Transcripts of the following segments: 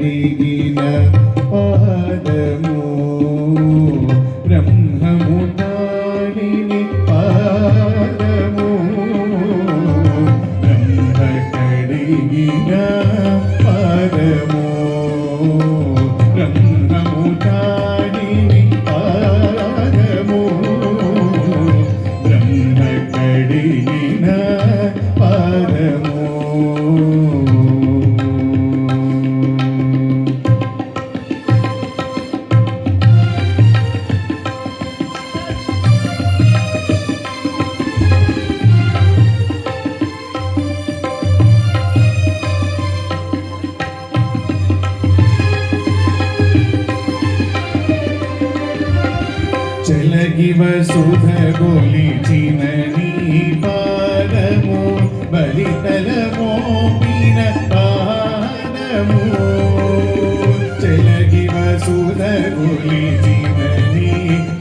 కడిగిన పాదము బ్రహ్మము దానిని పాదము బ్రహ్మ కడిగిన పాదము బ్రహ్మము దానిని పాదము బ్రహ్మ కడిగిన పాదము చలగి వసుధ గొలిచిన నీ పాదము బలితల మోపిన పాదము చలగి వసుధ గొలిచిన నీ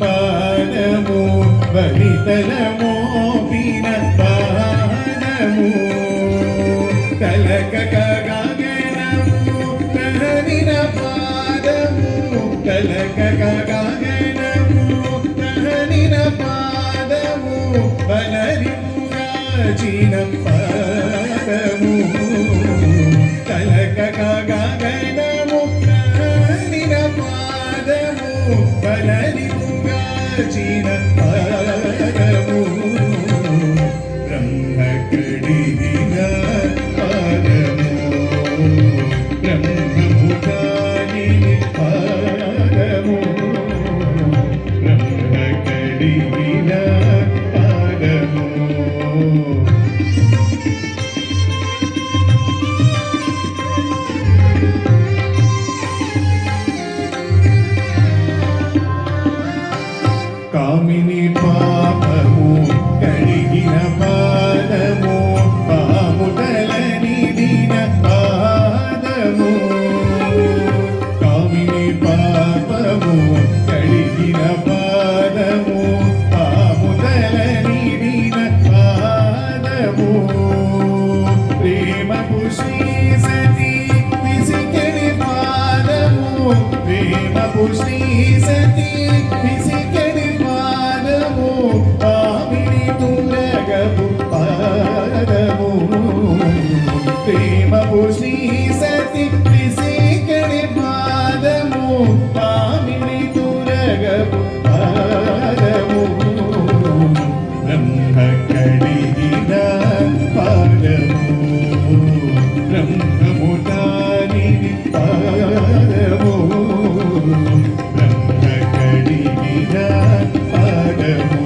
పాదము బలితల మోపిన పాదము కలక గగనము కహనిన పాదము కలక గగనము పాదము బలరించిన పాదము కలక గగనము నిన పాదము బలరించిన పాదము బ్రహ్మ కడిగిన పాదము బ్రహ్మము కాని పాదము కడిగిన పాదము కామిని పాపము కడిగిన పాదము పాముదలని దిన పాదము కామిని పాపము కడిగిన పాదము పాముదలని దిన పాదము ప్రేమపు శ్రీ సతీ విసికని పాదము ప్రేమపు శ్రీ సతీ విసికని పాదము పామిని తురగపు పాదము ప్రేమపు శ్రీ సతీ విసికని పాదము పామిని తురగపు పాదము బ్రహ్మ కడిగిన పాదము బ్రహ్మము దానిని పాదము బ్రహ్మ కడిగిన పాదము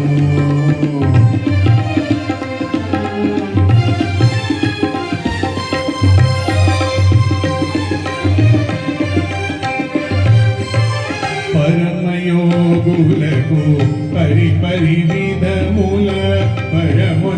పరమయోగులకు పరిపరి విధముల పరము